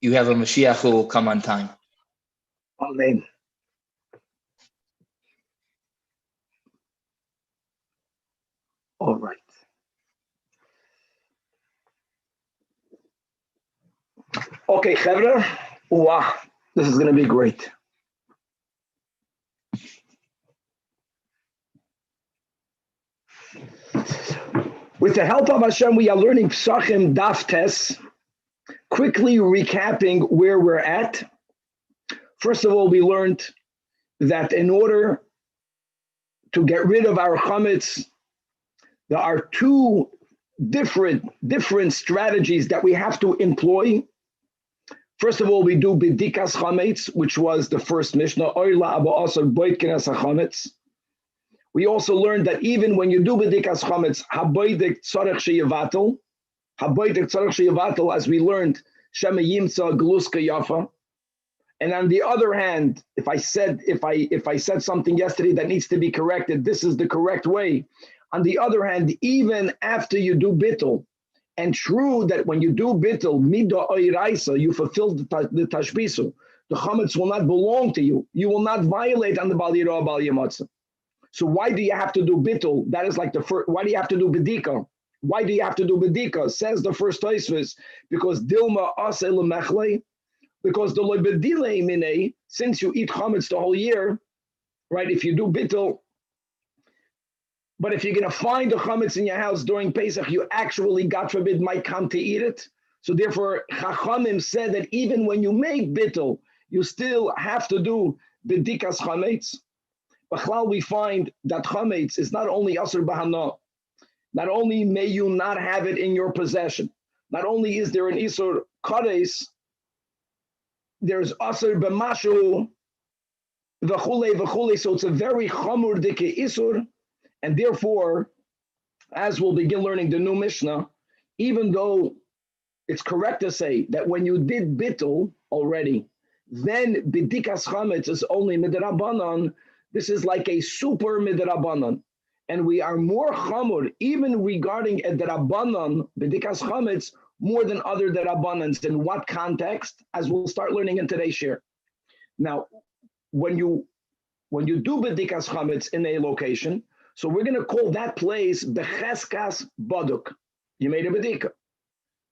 you have a Mashiach who will come on time. Amen. All right. Okay, Chevra. Wow, this is going to be great. With the help of Hashem, we are learning Pesachim Daf Tes. Quickly recapping where we're at. First of all, we learned that in order to get rid of our chametz, there are two different strategies that we have to employ. First of all, we do bidikas chametz, which was the first Mishnah. We also learned that even when you do bidikas chametz, haboidik tzarech sheyevatel, as we learned, shema yimtza gluska yafa. And on the other hand, if I said something yesterday that needs to be corrected, this is the correct way. On the other hand, even after you do bittul, and true that when you do bittul, mida oiraisa, you fulfill the tashbisu. The chametz will not belong to you. You will not violate on the bal yirah bal yamatzah. So why do you have to do bittul? That is like the first. Why do you have to do bedika? Why do you have to do bedika? Says the first Tosfos, because dilma ase lemechle, because the lebedile mine, since you eat chametz the whole year, right? If you do bittul. But if you're going to find the chametz in your house during Pesach, you actually, God forbid, might come to eat it. So therefore, Chachamim said that even when you make bittul, you still have to do bedikas chametz. B'chlal, we find that chametz is not only asur b'hana, not only may you not have it in your possession, not only is there an isur kares, there's asur b'mashu, v'chule, so it's a very chamur dike isur. And therefore, as we'll begin learning the new Mishnah, even though it's correct to say that when you did bittul already, then bidikas chametz is only midrabanan. This is like a super midrabanan, and we are more chamur even regarding a drabanan bidikas chametz more than other drabanans. In what context? As we'll start learning in today's share. Now, when you do bidikas chametz in a location. So we're going to call that place Becheskas Baduk. You made a bedika.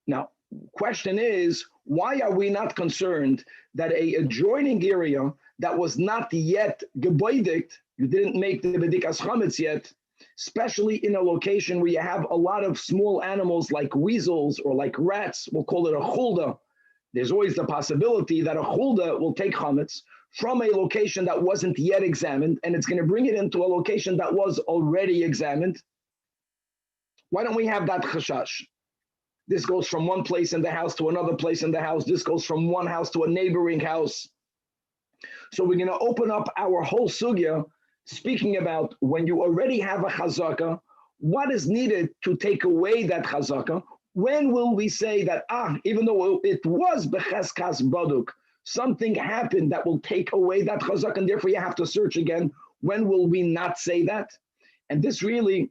Now, question is, why are we not concerned that a adjoining area that was not yet geboidikt, you didn't make the bedikas chametz yet, especially in a location where you have a lot of small animals like weasels or like rats, we'll call it a chulda. There's always the possibility that a chulda will take chametz from a location that wasn't yet examined, and it's going to bring it into a location that was already examined. Why don't we have that chashash? This goes from one place in the house to another place in the house. This goes from one house to a neighboring house. So we're going to open up our whole sugya, speaking about when you already have a chazaka, what is needed to take away that chazaka? When will we say that, even though it was becheskas baduk, something happened that will take away that chazak, and therefore you have to search again. When will we not say that? And this really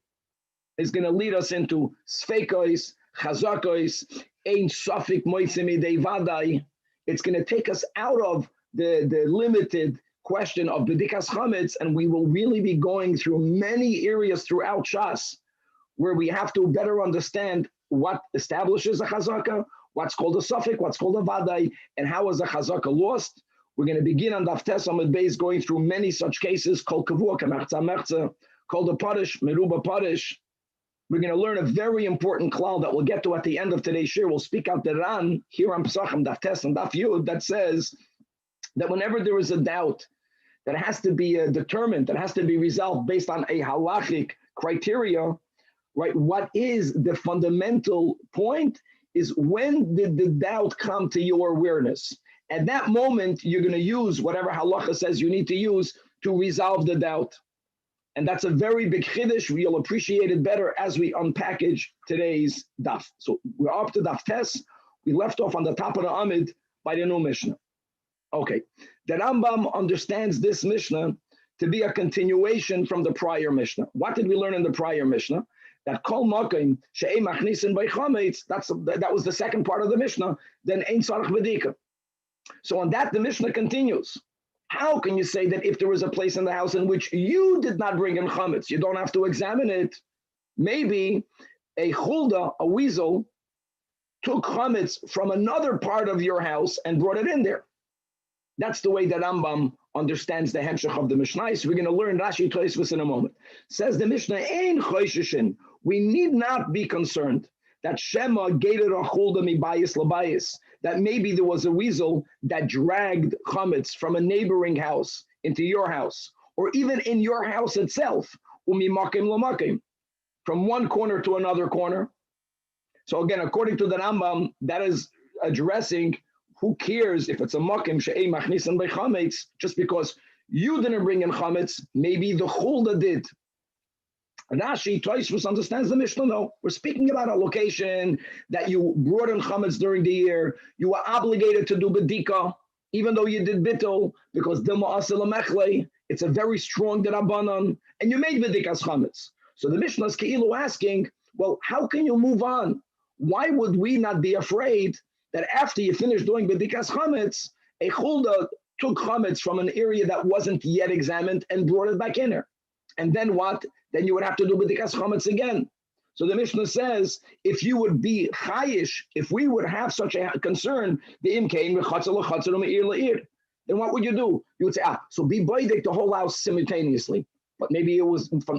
is going to lead us into sfeikois, chazakois, ein safik moitzim idei vadai. It's going to take us out of the limited question of bedikas chametz, and we will really be going through many areas throughout Shas where we have to better understand what establishes a chazaka, what's called a suffix, what's called a vadai, and how is a chazaka lost. We're going to begin on Daf Tes Amud Beis, going through many such cases, kol kavua, kamachza mechza, kol the parish, meruba parish. We're going to learn a very important klal that we'll get to at the end of today's shir. We'll speak out the Ran here on Pesachim, Daf Tes and Daf Yud, that says that whenever there is a doubt that has to be determined, that has to be resolved based on a halachic criteria, right? What is the fundamental point is when did the doubt come to your awareness? At that moment, you're going to use whatever halacha says you need to use to resolve the doubt. And that's a very big chiddush. We'll appreciate it better as we unpackage today's daf. So we're up to Daf Tes. We left off on the top of the Amid by the new Mishnah. Okay, the Rambam understands this Mishnah to be a continuation from the prior Mishnah. What did we learn in the prior Mishnah? That kol makim she'ei machnisin by chametz, that was the second part of the Mishnah, then ein tzarich bedika. So on that, the Mishnah continues. How can you say that if there was a place in the house in which you did not bring in chametz, you don't have to examine it? Maybe a chulda, a weasel, took chametz from another part of your house and brought it in there. That's the way that Rambam understands the hemshech of the Mishnah. So we're going to learn Rashi Tosfos in a moment. Says the Mishnah, Ein chosheshin. We need not be concerned that Shema gated a chulda mibayis labayis, that maybe there was a weasel that dragged chametz from a neighboring house into your house, or even in your house itself, umimakim lamakim, from one corner to another corner. So again, according to the Rambam, that is addressing who cares if it's a makim she'ei machnisan by chametz, just because you didn't bring in chametz, maybe the chulda did. Rashi Tosfos understands the Mishnah. No, we're speaking about a location that you brought in chametz during the year. You were obligated to do bedika, even though you did bittul, because dilma asel mechle. It's a very strong derabanan, and you made bedikas chametz. So the Mishnah is keilu asking, well, how can you move on? Why would we not be afraid that after you finish doing bedikas chametz, a chulda took chametz from an area that wasn't yet examined and brought it back in there? And then what? Then you would have to do bedikas chametz again. So the Mishnah says, if you would be chayish, if we would have such a concern, then what would you do? You would say, so be boidik the whole house simultaneously. But maybe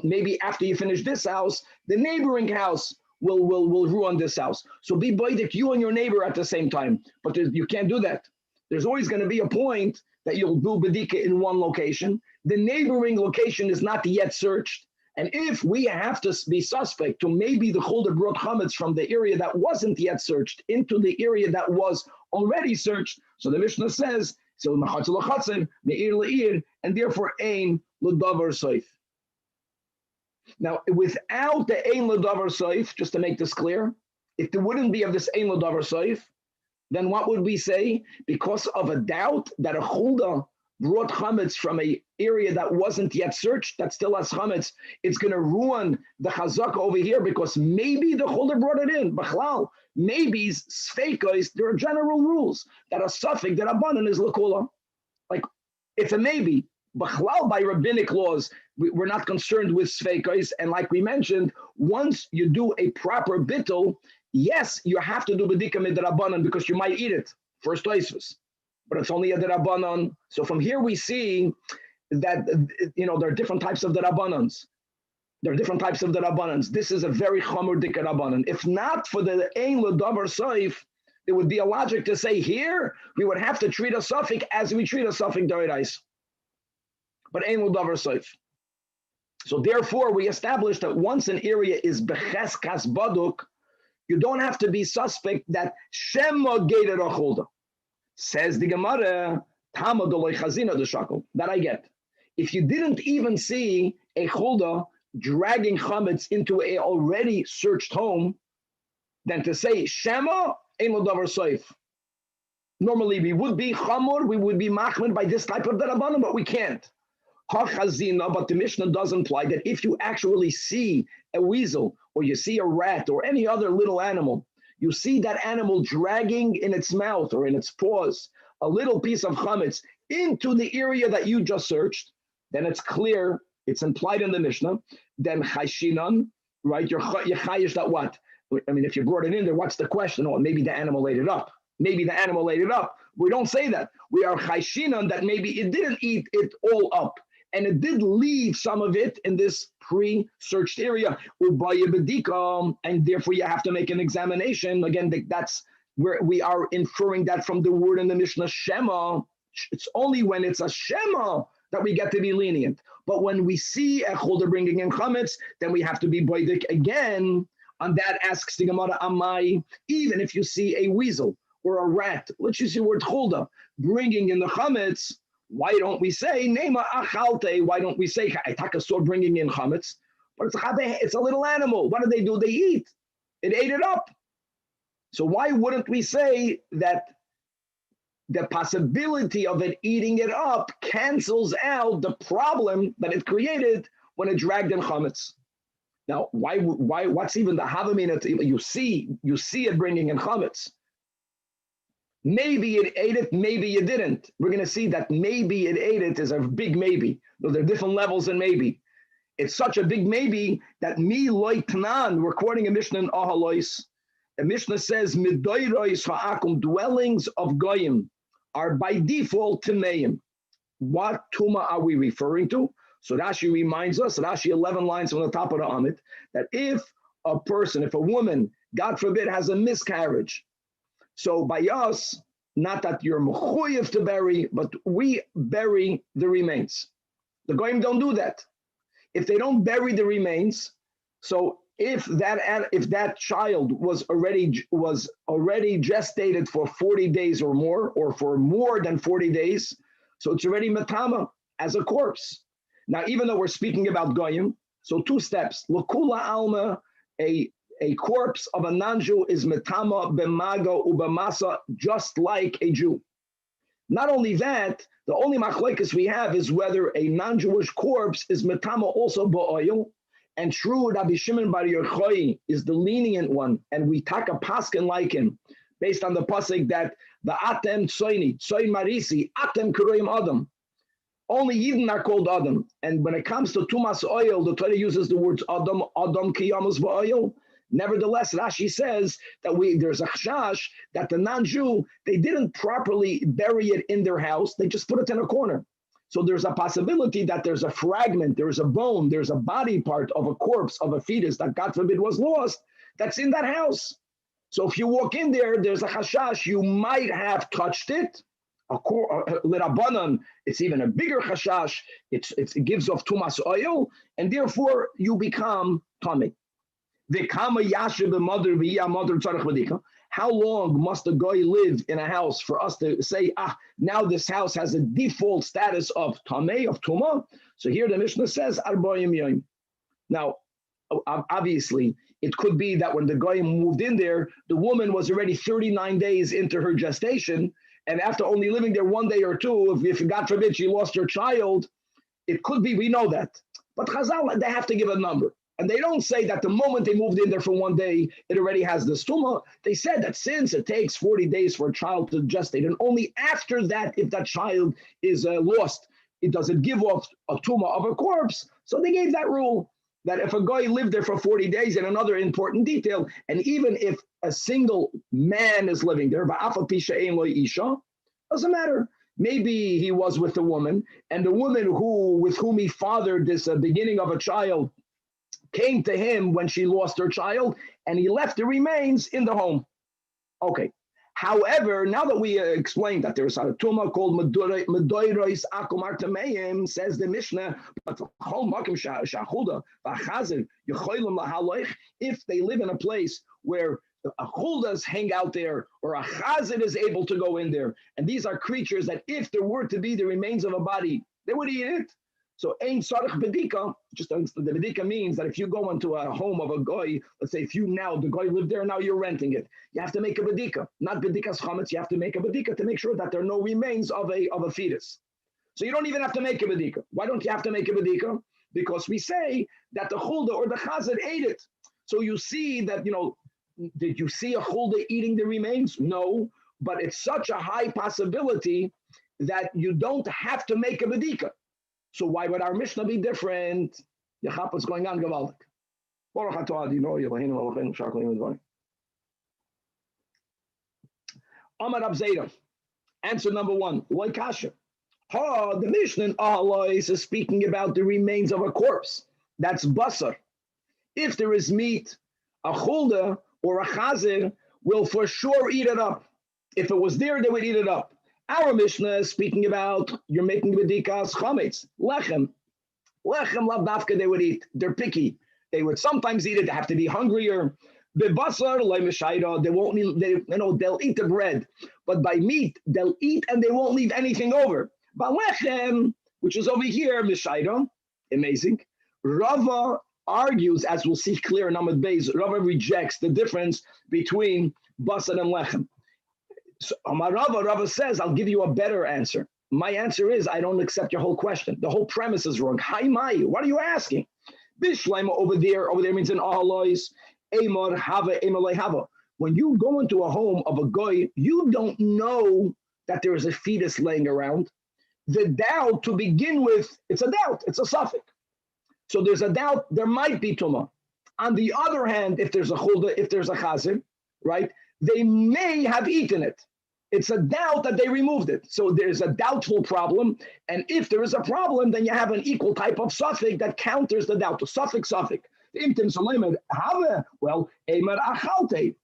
maybe after you finish this house, the neighboring house will ruin this house. So be boidik you and your neighbor at the same time. But you can't do that. There's always going to be a point that you'll do bedika in one location. The neighboring location is not yet searched. And if we have to be suspect to maybe the chulda brought chametz from the area that wasn't yet searched into the area that was already searched, so the Mishnah says, so and therefore ein l'davar soif. Now, without the ein l'davar soif, just to make this clear, if there wouldn't be of this ein l'davar soif, then what would we say? Because of a doubt that a chulda brought chametz from an area that wasn't yet searched, that still has chametz, it's going to ruin the chazaka over here because maybe the chulda brought it in. B'chlal, maybe sfeikos, there are general rules that a suffix, that abanon is lakula. Like, it's a maybe. B'chlal, by rabbinic laws, we're not concerned with sfeikos. And like we mentioned, once you do a proper bittul, yes, you have to do bedika midrabanan because you might eat it. First Tosfos. But it's only a derabanan. So from here we see that there are different types of derabanans. There are different types of derabanans. This is a very chamur dikarabanan. If not for the ein l'davar soif, there would be a logic to say here we would have to treat a suffix as we treat a suffix d'orais. But ein l'davar soif. So therefore we established that once an area is becheskas baduk, you don't have to be suspect that shema gated a chulda. Says the Gemara, that I get. If you didn't even see a chulda dragging chametz into a already searched home, then to say Shema ein l'davar soif. Normally we would be chamur, we would be machmir by this type of derabanan, but we can't. Ha-chazina, but the Mishnah does imply that if you actually see a weasel or you see a rat or any other little animal, you see that animal dragging in its mouth or in its paws a little piece of chametz into the area that you just searched, then it's clear, it's implied in the Mishnah, then chayshinan, right? You're chayish that what? I mean, if you brought it in there, what's the question? Oh, maybe the animal ate it up. Maybe the animal ate it up. We don't say that. We are chayshinan that maybe it didn't eat it all up. And it did leave some of it in this pre-searched area. And therefore you have to make an examination. Again, that's where we are inferring that from the word in the Mishnah, Shema. It's only when it's a Shema that we get to be lenient. But when we see a chulda bringing in chametz, then we have to be boidik again. On that asks the Gemara, Amai, even if you see a weasel or a rat, let's use the word chulda, bringing in the chametz, why don't we say Nema achalte? Why don't we say Aitakasor bringing in chametz? But it's a little animal. What do? They eat. It ate it up. So why wouldn't we say that the possibility of it eating it up cancels out the problem that it created when it dragged in chametz? Now, why? What's even the havamina? You see it bringing in chametz. Maybe it ate it, maybe you didn't. We're going to see that maybe it ate it is a big maybe. There are different levels in maybe. It's such a big maybe that mi loy tanan, we're quoting a Mishnah in Ahalois. A Mishnah says, Midoirois ha'akum, dwellings of goyim are by default tameim. What tuma are we referring to? So Rashi reminds us, Rashi 11 lines from the top of the Amit, that if a woman, God forbid, has a miscarriage, so by us, not that you're mechuyev to bury, but we bury the remains. The goyim don't do that. If they don't bury the remains, so if that child was already gestated for 40 days or more, or for more than 40 days, so it's already matama as a corpse. Now, even though we're speaking about goyim, so two steps. L'kula alma, a corpse of a non-Jew is matama b'maga ubamasa, just like a Jew. Not only that, the only machlekes we have is whether a non-Jewish corpse is metama also ba'oil. And true, Rabbi Shimon Bar Yochai is the lenient one, and we take a paskin like him, based on the pasuk that the atem tsoini, tsoin marisi, atem kuroyim adam. Only Yidden are called adam. And when it comes to tumas oil, the Torah uses the words adam, adam kiyamus ba'oil. Nevertheless, Rashi says that there's a chashash that the non-Jew, they didn't properly bury it in their house. They just put it in a corner. So there's a possibility that there's a fragment, there's a bone, there's a body part of a corpse of a fetus that God forbid was lost that's in that house. So if you walk in there, there's a chashash, you might have touched it. L'Rabbanan, it's even a bigger chashash. It gives off tumas oil, and therefore you become tamei. How long must a guy live in a house for us to say, now this house has a default status of tamei, of tuma? So here the Mishnah says, 40 yom. Now, obviously, it could be that when the guy moved in there, the woman was already 39 days into her gestation, and after only living there 1 day or two, if God forbid she lost her child, it could be, we know that. But Chazal, they have to give a number. And they don't say that the moment they moved in there for 1 day, it already has the stuma. They said that since it takes 40 days for a child to gestate, and only after that, if that child is lost, it doesn't give off a tuma of a corpse. So they gave that rule that if a guy lived there for 40 days, and another important detail, and even if a single man is living there, doesn't matter. Maybe he was with the woman, and the woman with whom he fathered this beginning of a child came to him when she lost her child, and he left the remains in the home. Okay. However, now that we explained that there's a tuma called Medoirois Akumar Tameim, says the Mishnah, but if they live in a place where a chuldas hang out there, or a chazid is able to go in there, and these are creatures that if there were to be the remains of a body, they would eat it. So ein sarich bedika, just the bedika means that if you go into a home of a goy, let's say the goy lived there, now you're renting it, you have to make a bedika, not bedikas chametz, you have to make a bedika to make sure that there are no remains of a fetus. So you don't even have to make a bedika. Why don't you have to make a bedika? Because we say that the chulda or the chazid ate it. So you see that, did you see a chulda eating the remains? No, but it's such a high possibility that you don't have to make a bedika. So why would our Mishnah be different? What's going on, Gavaldik? Amar Abzeda. Answer number one. Like Kasha. The Mishnah in Ahalois is speaking about the remains of a corpse. That's basar. If there is meat, a chulda or a chazir will for sure eat it up. If it was there, they would eat it up. Our Mishnah is speaking about you're making bedikas chametz, lechem. Lechem lav dafka they would eat. They're picky. They would sometimes eat it. They have to be hungrier. Bebasar leimeshayra. They won't eat. They'll eat the bread, but by meat they'll eat and they won't leave anything over. But lechem, which is over here, meshayra, amazing. Rava argues, as we'll see clear in Amud Beis. Rava rejects the difference between basar and lechem. So Rava says, I'll give you a better answer. My answer is, I don't accept your whole question. The whole premise is wrong. Hi, Mai, what are you asking? Bishleima over there means in Ahalois, Amar Hava, Emalei Hava. when you go into a home of a goy, you don't know that there is a fetus laying around. The doubt to begin with, it's a doubt, it's a suffix. So there's a doubt, there might be tumah. On the other hand, if there's a chulda, if there's a chazir, right, they may have eaten it. It's a doubt that they removed it. So there's a doubtful problem. And if there is a problem, then you have an equal type of suffix that counters the doubt. The suffix. Well, emer achalte.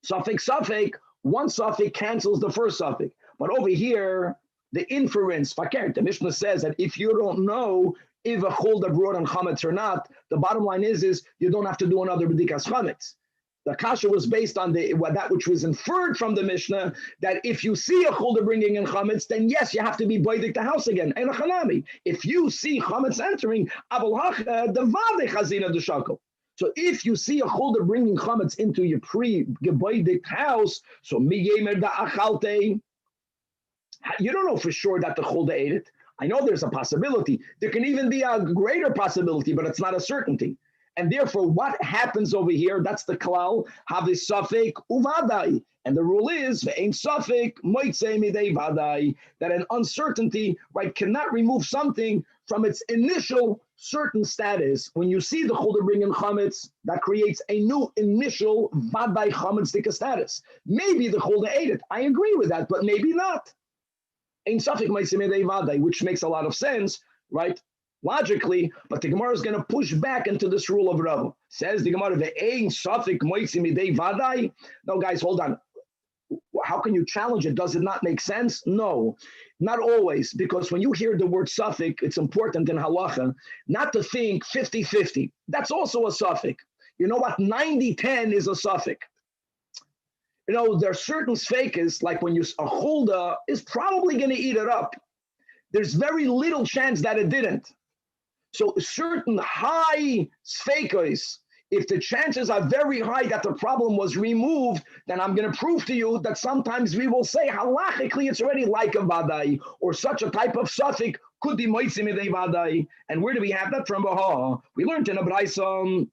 Suffix, one suffix cancels the first suffix. But over here, the inference, the Mishnah says that if you don't know if a chulda brought on chametz or not, the bottom line is you don't have to do another b'dikas chametz. The kasha was based on that which was inferred from the Mishnah, that if you see a chulda bringing in chametz, then yes, you have to be boidik the house again. And a chanami. If you see chametz entering, abul hacha devade chazina d'shakol. So if you see a chulda bringing chametz into your pre-geboidik house, so miyemer da achalte, you don't know for sure that the chulda ate it. I know there's a possibility. There can even be a greater possibility, but it's not a certainty. And therefore, what happens over here, that's the klal, have a suffix uvadai. And the rule is, ve'ein suffix moitzei midei vadai, that an uncertainty, right, cannot remove something from its initial certain status. When you see the chulda bring in chametz, that creates a new initial vadai chametzdika status. Maybe the chulda ate it. I agree with that, but maybe not. Ein suffix moitzei midei vadai, which makes a lot of sense, right? Logically, but the Gemara is going to push back into this rule of Rabbah. Says the Gemara, "Ve'ein suffix moitzei midei vadai." No, guys, hold on. How can you challenge it? Does it not make sense? No, not always, because when you hear the word suffix, it's important in halacha not to think 50-50. That's also a suffix. You know what? 90-10 is a suffix. You know, there are certain sfeikas, like when a chulda is probably going to eat it up. There's very little chance that it didn't. So certain high sfeikas, if the chances are very high that the problem was removed, then I'm going to prove to you that sometimes we will say halachically it's already like a vadai, or such a type of suffix could be moitzei midei vadai. And where do we have that from? We learned in a brayso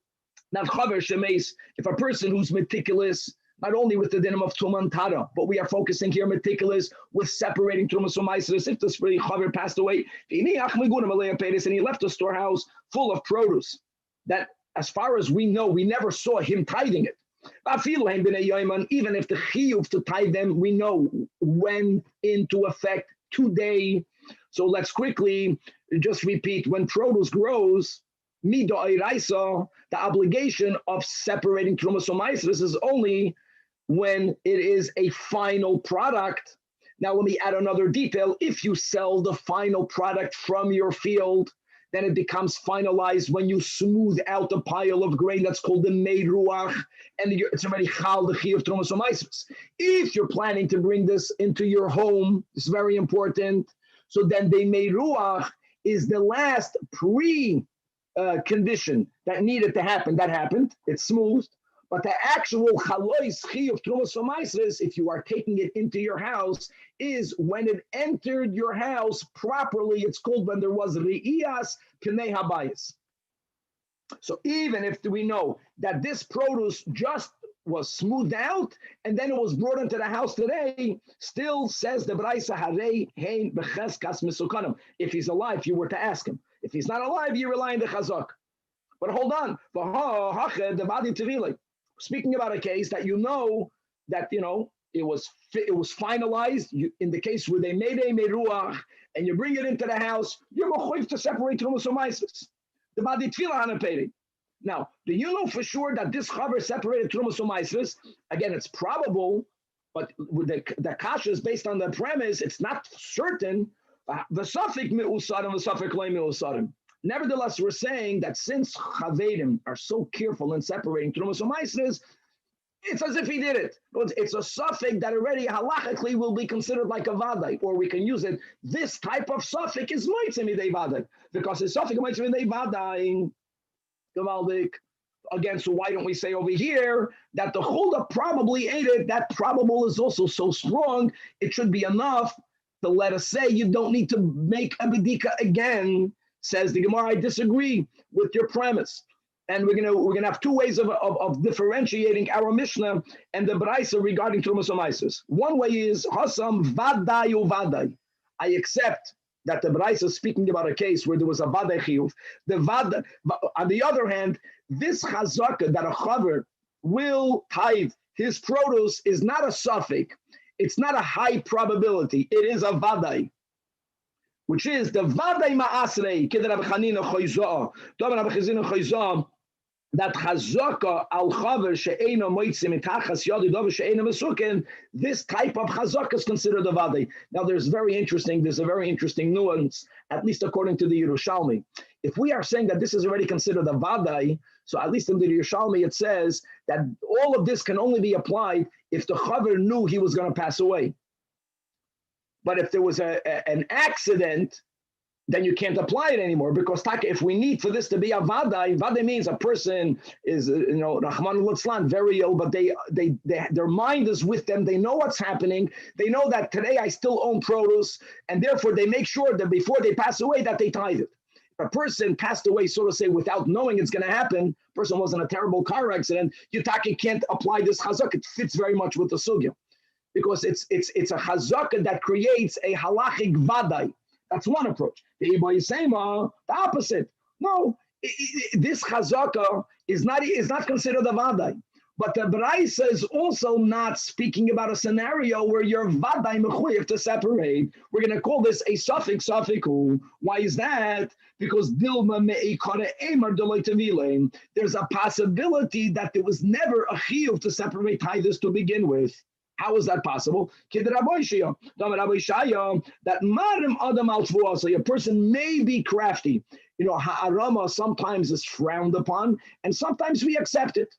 that chaver shemeis, if a person who's meticulous, not only with the dinim of Tumah and Tara, but we are focusing here meticulous with separating Trumas from Meiseres. If the Chaver passed away, and he left a storehouse full of produce, that as far as we know, we never saw him tithing it. Even if the chiyuv to tithe them, we know went into effect today. So let's quickly just repeat, when produce grows, the obligation of separating Trumas from Meiseres is only when it is a final product. Now let me add another detail. If you sell the final product from your field, then it becomes finalized when you smooth out the pile of grain. That's called the meid ruach, and it's already chal the chi of Trumas Meiseres. If you're planning to bring this into your home, it's very important. So then the meid ruach is the last condition that needed to happen. That happened. It's smoothed. But the actual chalois chi of Trumas Meiseres, if you are taking it into your house, is when it entered your house properly. It's called when there was re'iyas pnei habayis. So even if we know that this produce just was smoothed out and then it was brought into the house today, still says the Braisa harei hein becheskas misukanim. If he's alive, you were to ask him. If he's not alive, you rely on the chazak. But hold on. Speaking about a case that that it was finalized. In the case where they made a meruach and you bring it into the house, you're going to separate Trumas from Meiseres. The badi Tefilla hanapedik. Now, do you know for sure that this chaver separated Trumas from Meiseres? Again, it's probable, but the kasha is based on the premise. It's not certain. The suffix mi'usarim, the suffix loy mi'usarim. Nevertheless, we're saying that since Chavedim are so careful in separating Trumas from Meiseres, it's as if he did it. It's a suffix that already halachically will be considered like a vadai, or we can use it. This type of suffix is moitzei midei vadai, because the suffix moitzei midei vadai, gavaldik. Again, so why don't we say over here that the chulda probably ate it? That probable is also so strong, it should be enough to let us say you don't need to make a bedika again. Says the Gemara, I disagree with your premise. And we're gonna have two ways of differentiating our Mishnah and the Braisa regarding Trumas Omaisus. One way is Hassan Vadai Uvadai. I accept that the Braisa is speaking about a case where there was a Vadai Chiyuv. On the other hand, this Chazaka that a Chaver will tithe his produce is not a suffix. It's not a high probability. It is a Vadai, which is the Vadai Ma'asrei, Kid Rabbi Chanina Choyzah, Rabbi Chanina Choyzah, that chazaka al chaver she'ena moitzim mitachas yadi davar she'ena mesuken. This type of chazaka is considered a vadai. Now, there's a very interesting nuance, at least according to the Yerushalmi. If we are saying that this is already considered a vadai, so at least in the Yerushalmi it says that all of this can only be applied if the chaver knew he was going to pass away. But if there was an accident, then you can't apply it anymore, because if we need for this to be a vadai means a person is, Rahman al-Islam, very ill, but their mind is with them. They know what's happening. They know that today I still own produce, and therefore they make sure that before they pass away that they tithe it. If a person passed away, so to say, without knowing it's going to happen, person was in a terrible car accident, you can't apply this chazak. It fits very much with the sugya, because it's a chazak that creates a halachic vadai. That's one approach. The opposite. No, this chazaka is not considered a vadai. But the Braisa is also not speaking about a scenario where you're vadai mechuyev to separate. We're going to call this a suffix suffiku. Why is that? Because dilma me'ikare emar deloy tevilem. There's a possibility that there was never a chiyuv to separate tithes to begin with. How is that possible? That marim adam al shvuah, a person may be crafty. Ha'arama sometimes is frowned upon, and sometimes we accept it.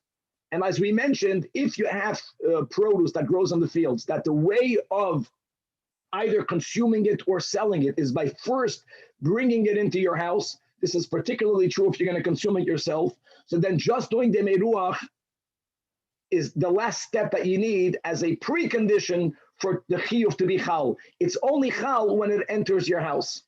And as we mentioned, if you have produce that grows on the fields, that the way of either consuming it or selling it is by first bringing it into your house. This is particularly true if you're going to consume it yourself. So then just doing the meruach is the last step that you need as a precondition for the chiyuv to be chal. It's only chal when it enters your house.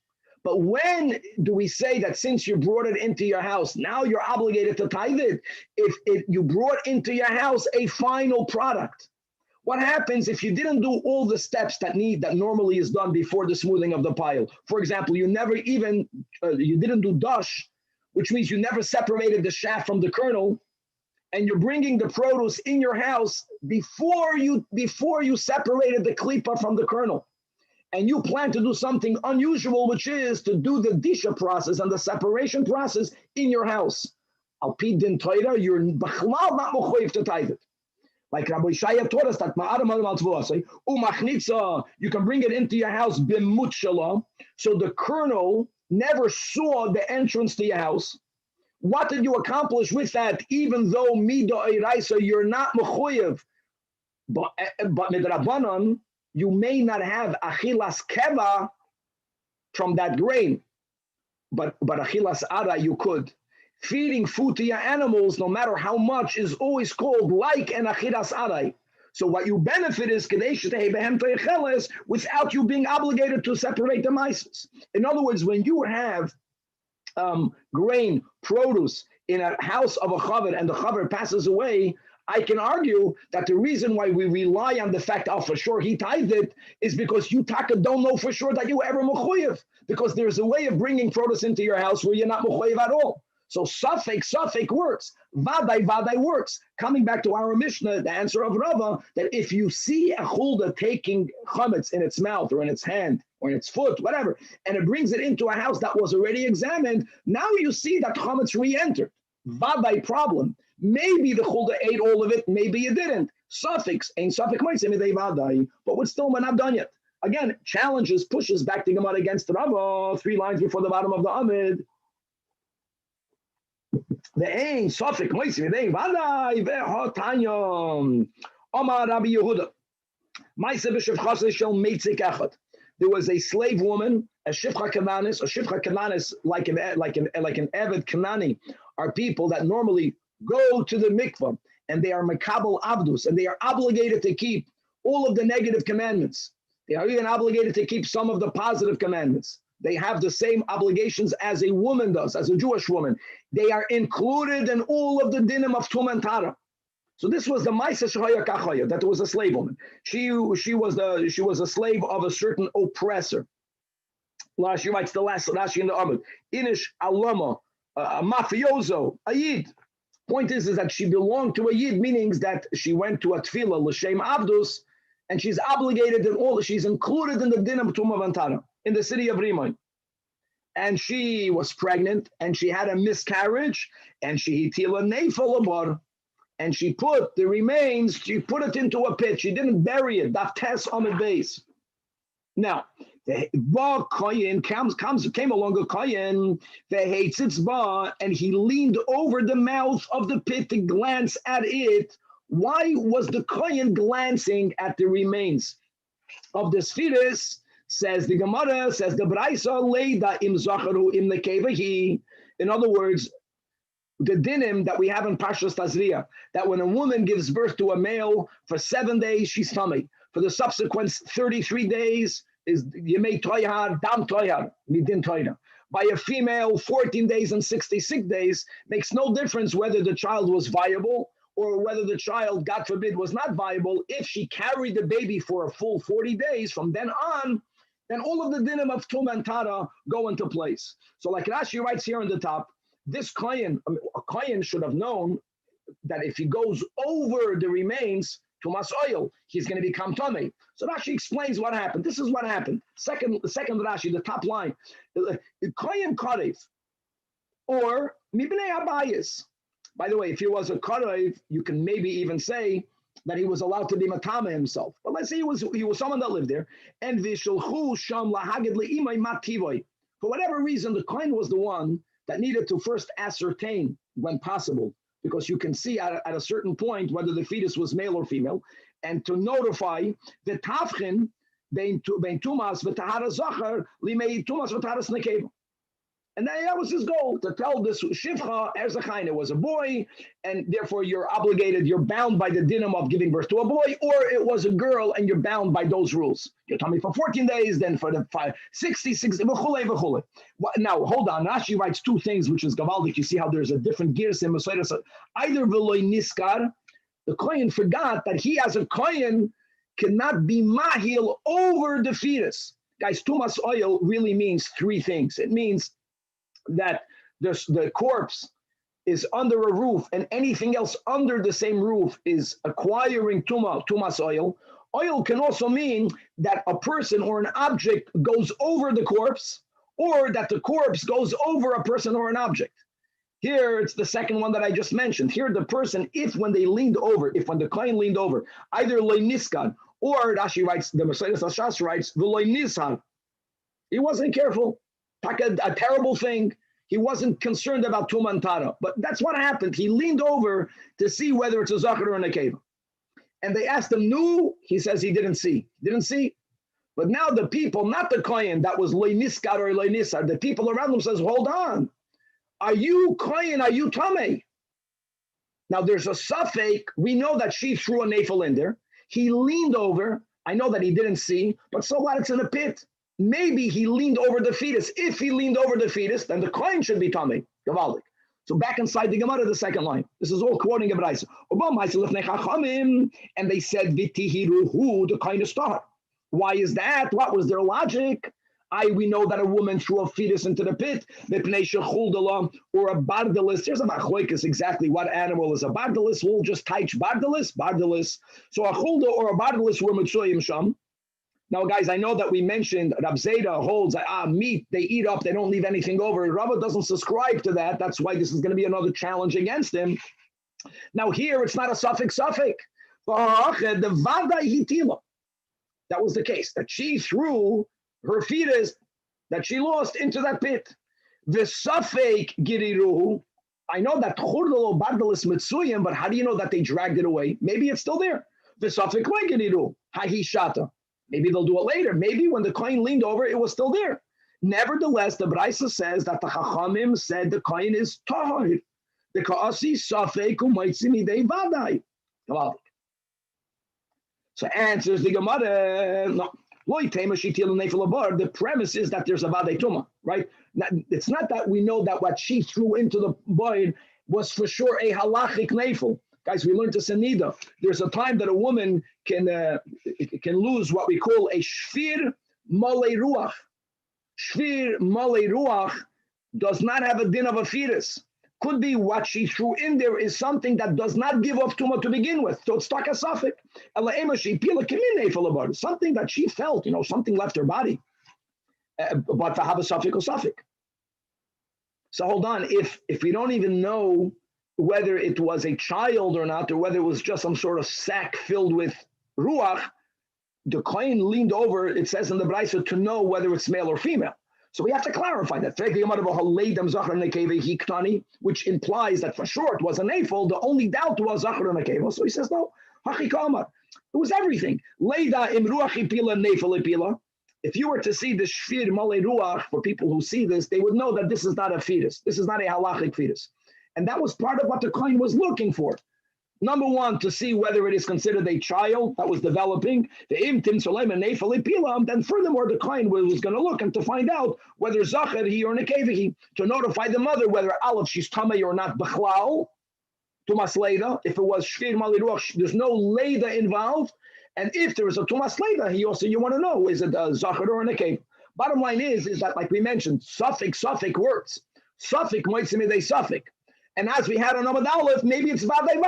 But when do we say that since you brought it into your house, now you're obligated to tithe it? If you brought into your house a final product, what happens if you didn't do all the steps that normally is done before the smoothing of the pile? For example, you didn't do dash, which means you never separated the shaft from the kernel, and you're bringing the produce in your house before you separated the klipa from the kernel. And you plan to do something unusual, which is to do the disha process and the separation process in your house. Al pi din Torah, you're b'chlal not mechuyev to tithe it. Like Rabbi Shaya taught us that you can bring it into your house b'mut, so the kernel never saw the entrance to your house. What did you accomplish with that? Even though midah iraisa, you're not mechuyev, but midrabanan, you may not have achilas keva from that grain, but achilas ara you could. Feeding food to your animals, no matter how much, is always called like an achilas ara. So what you benefit is without you being obligated to separate the mices. In other words, when you have grain, produce in a house of a chaver and the chaver passes away, I can argue that the reason why we rely on the fact that for sure he tithed it is because you don't know for sure that you were ever mechuyev, because there's a way of bringing produce into your house where you're not mechuyev at all. So suffix works. Vadai works. Coming back to our Mishnah, the answer of Rava, that if you see a chulda taking chametz in its mouth or in its hand or in its foot, whatever, and it brings it into a house that was already examined, now you see that chametz re-entered. Vadai problem. Maybe the chulda ate all of it, maybe it didn't. Suffix, ain't suffix vadai, but we're not done yet. Again, challenges, pushes back the Gemara against Rava, 3 lines before the bottom of the Amid. The ain suffix vadai ve'hatanyam. Omar Rabbi Yehuda. There was a slave woman, a shifcha kananis, like an Eved Kanani, are people that normally go to the mikvah and they are makabel abdus, and they are obligated to keep all of the negative commandments. They are even obligated to keep some of the positive commandments. They have the same obligations as a woman does, as a Jewish woman. They are included in all of the dinim of Tum and Tara. So this was the Maisa Shahaya Kachaya, that was a slave woman. She was a slave of a certain oppressor. She writes the last Rashi in the Amud. Inish Alama, a mafioso, a Yid. Point is that she belonged to a Yid, meaning that she went to a Tefilla, L'Shem Abdus, and she's obligated in all, she's included in the din of Tum and Tara, in the city of Rimon. And she was pregnant, and she had a miscarriage, and she hitila nefalabar, and she put the remains, she put it into a pit. She didn't bury it. That test on the base. Now, the Koyen came along a Koyen, the Heitzitz, and he leaned over the mouth of the pit to glance at it. Why was the Koyen glancing at the remains of this fetus? Says the Gemara, says the Braisa, Leida im Zacharu im Nekevahi. In other words, the dinim that we have in Parshas Tazria, that when a woman gives birth to a male, for 7 days she's tummy. For the subsequent 33 days is Yemei Toyhar, Dam Toyhar, Midin Toyhar. By a female, 14 days and 66 days makes no difference whether the child was viable or whether the child, God forbid, was not viable. If she carried the baby for a full 40 days, from then on, then all of the dinim of Tum and Tara go into place. So like Rashi writes here on the top, this Kohen, a Kohen should have known that if he goes over the remains, Tumas oil, he's going to become Tomei. So Rashi explains what happened. This is what happened. The second Rashi, the top line, Kohen Karev, or Mibnei Abayis. By the way, if he was a Karev, you can maybe even say that he was allowed to be Matama himself. But let's say he was someone that lived there. And Vishulchu Sham Lahagid Leimai Mativoy. For whatever reason, the Kohen was the one that needed to first ascertain when possible, because you can see at a certain point whether the fetus was male or female, and to notify the Tafchin bein Tumas v'Tahara Zachar limei Tumas v'Taharas Nekeva. And that was his goal, to tell this Shivcha, Erzachain, was a boy, and therefore you're obligated, you're bound by the dinim of giving birth to a boy, or it was a girl and you're bound by those rules. You're tummy for 14 days, then for the 66, v'chule, v'chule. Now, hold on, Rashi writes two things, which is Gavaldik. You see how there's a different gears in Masayra. Either v'loy niskar, the Kohen forgot that he as a Kohen cannot be mahil over the fetus. Guys, tumas oil really means three things. It means that the corpse is under a roof and anything else under the same roof is acquiring tumas oil. Oil can also mean that a person or an object goes over the corpse, or that the corpse goes over a person or an object. Here, it's the second one that I just mentioned. Here, the person, when the Kohen leaned over, either loy niskan, or Rashi writes, the Mercedes Ashas writes, v'loy nishan. He wasn't careful. A terrible thing. He wasn't concerned about Tum and Tara. But that's what happened. He leaned over to see whether it's a Zachar or a Nekeva. And they asked him, no, he says he didn't see. Didn't see. But now the people, not the Kohen, that was Loy Niskar or Loy Nisar, the people around him says, hold on. Are you Kohen? Are you Tameh? Now there's a suffix. We know that she threw a nafel in there. He leaned over. I know that he didn't see, but so what? It's in a pit. Maybe he leaned over the fetus. If he leaned over the fetus, then the Kohen should be Tameh. Gavaldik. So back inside the Gemara, the second line. This is all quoting a Braisa. And they said, Vitihiruhu, the Kohen is star. Why is that? What was their logic? We know that a woman threw a fetus into the pit, or a bardalis. There's a machloikas exactly what animal is a bardalis. We'll just teach bardalis. So a chulda or a bardalis were mitzuyim sham. Now, guys, I know that we mentioned Rab Zeda holds meat, they eat up, they don't leave anything over. Rava doesn't subscribe to that. That's why this is going to be another challenge against him. Now, here, it's not a suffix. The vada hitila. That was the case, that she threw her fetus that she lost into that pit. The safek giriru. I know that churdalo bardalis mitzuyim, but how do you know that they dragged it away? Maybe it's still there. The safek giriru hahi shata. Maybe they'll do it later. Maybe when the Kohen leaned over, it was still there. Nevertheless, the Braisa says that the Chachamim said the Kohen is tahir. The Kaasi safek umaytzimi dei vadai. So answers the Gemara. No. The premise is that there's a vadei tuma, right? It's not that we know that what she threw into the boy was for sure a halachic nefil. Guys, we learned this in Nida. There's a time that a woman can lose what we call a shfir malei ruach. Shfir malei ruach does not have a din of a fetus. Could be what she threw in there is something that does not give off tuma to begin with. So it's stuck a suffix. Something that she felt, something left her body. But to have a suffix or suffix. So hold on, if we don't even know whether it was a child or not, or whether it was just some sort of sack filled with ruach, the kohen leaned over, it says in the Brisa, to know whether it's male or female. So we have to clarify that, which implies that for sure it was a nefil. The only doubt was zachar and nekeva. So he says, no, it was everything. If you were to see the shfir malei ruach, for people who see this, they would know that this is not a fetus. This is not a halachic fetus. And that was part of what the kohen was looking for. Number one, to see whether it is considered a child that was developing. Then furthermore, the kohen was going to look and to find out whether zachar he or nekevahi, to notify the mother whether aleph she's tamei or not b'chlal, tumas leida. If it was shfir malei ruach, there's no leida involved. And if there is a tumas leida, you want to know, is it a zachar or a nekev? Bottom line is that, like we mentioned, suffix works. Suffix might say they suffix. And as we had on Amad Aleph, maybe it's vadei.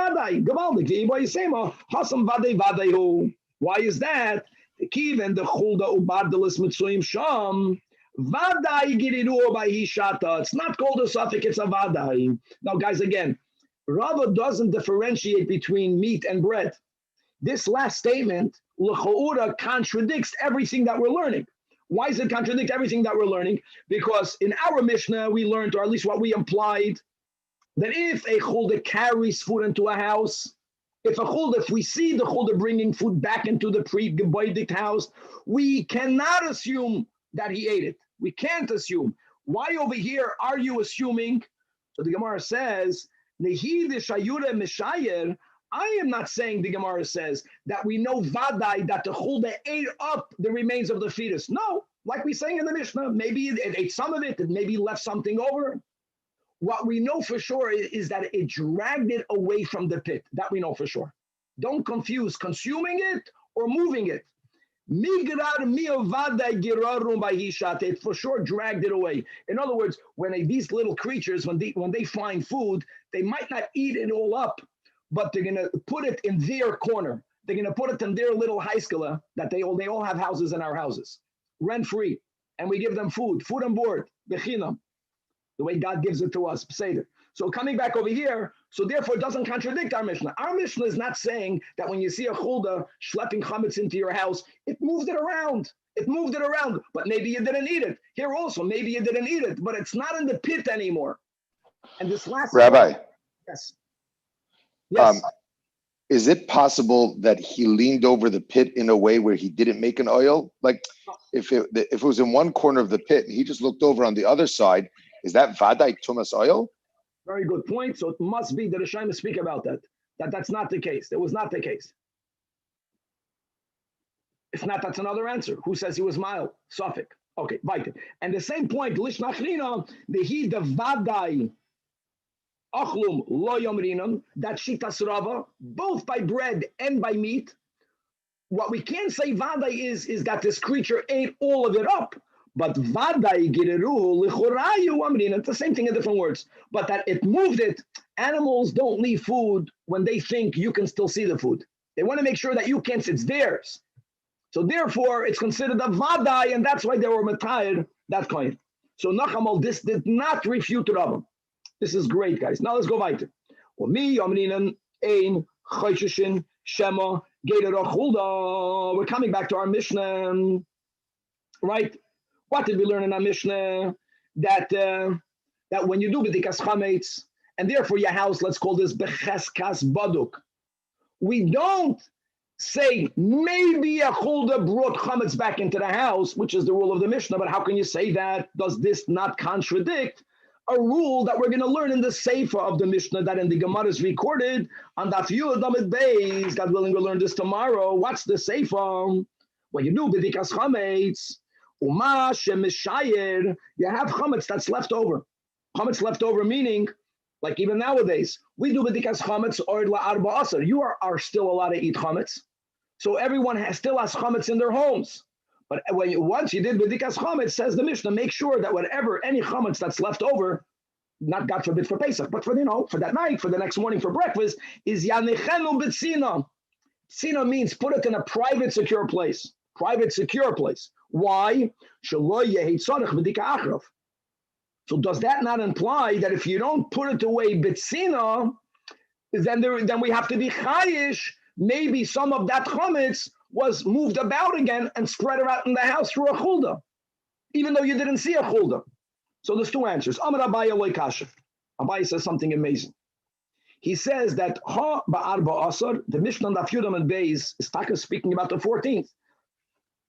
Gavaldik. Hassan vadei. Why is that? The kiven the chulda ubardelis mitzuyim sham. Vadai giriru by hishata. It's not called a suffix, it's a vadai. Now, guys, again, Rava doesn't differentiate between meat and bread. This last statement, l'choura, contradicts everything that we're learning. Why does it contradict everything that we're learning? Because in our Mishnah, we learned, or at least what we implied, that if a chulda carries food into a house, if we see the chulda bringing food back into the pre-geboidik house, we cannot assume that he ate it. We can't assume. Why over here are you assuming? So the Gemara says, Nehi v'shayure mishayer. I am not saying, the Gemara says, that we know vadai, that the chulda ate up the remains of the fetus. No, like we saying in the Mishnah, maybe it ate some of it, and maybe left something over. What we know for sure is that it dragged it away from the pit. That we know for sure. Don't confuse consuming it or moving it. It for sure dragged it away. In other words, when these little creatures, when they find food, they might not eat it all up, but they're going to put it in their corner. They're going to put it in their little haiskala that they all have houses in our houses, rent-free. And we give them food on board, bechinam. The way God gives it to us, Seder. So coming back over here, so therefore it doesn't contradict our Mishnah. Our Mishnah is not saying that when you see a chulda schlepping chametz into your house, it moved it around. But maybe you didn't eat it. Here also, maybe you didn't eat it, but it's not in the pit anymore. And this last Rabbi. Yes. Is it possible that he leaned over the pit in a way where he didn't make an oil? Like if it was in one corner of the pit and he just looked over on the other side, is that vadai tumas oil? Very good point. So it must be that the Rishonim speak about that. That's not the case. It was not the case. If not, that's another answer. Who says he was mild? Suffolk. Okay, weiter. And the same point, lishnachrina, the vadai achlum lo yomrinam, that shitas rava, both by bread and by meat. What we can say vadai is that this creature ate all of it up. But vadai gireru lichorayu amrin, it's the same thing in different words. But that it moved it. Animals don't leave food when they think you can still see the food. They want to make sure that you can't see, it's theirs. So therefore, it's considered a vadai, and that's why they were matired that coin. So Nachamal, this did not refute Rabbah. This is great, guys. Now let's go weiter. We're coming back to our Mishnah, right? What did we learn in our Mishnah? That when you do b'dikas chametz, and therefore your house, let's call this becheskas baduk. We don't say maybe a chulda brought chametz back into the house, which is the rule of the Mishnah. But how can you say that? Does this not contradict a rule that we're going to learn in the Sefer of the Mishnah that in the Gemara is recorded on Daf Yud Amid Beis? God willing, we'll learn this tomorrow. What's the Sefer? What you do, b'dikas chametz, uma shemishayer, you have chametz that's left over. Chametz left over meaning, like even nowadays, we do b'dikas chametz or la'arba asar. You are still allowed to eat chametz. So everyone still has chametz in their homes. But once you did b'dikas chametz, says the Mishnah, make sure that any chametz that's left over, not God forbid for Pesach, but for that night, for the next morning for breakfast, is yanichenu b'tzina. Tzina means put it in a private, secure place. Private, secure place. Why? So does that not imply that if you don't put it away b'tzina, then we have to be chayish? Maybe some of that chametz was moved about again and spread around in the house through a chulda, even though you didn't see a chulda. So there's two answers. Amar Abaye loy kasha. Abaye says something amazing. He says that ha ba'arba asar, the Mishnah on Daf Yudam and Beis is speaking about the 14th.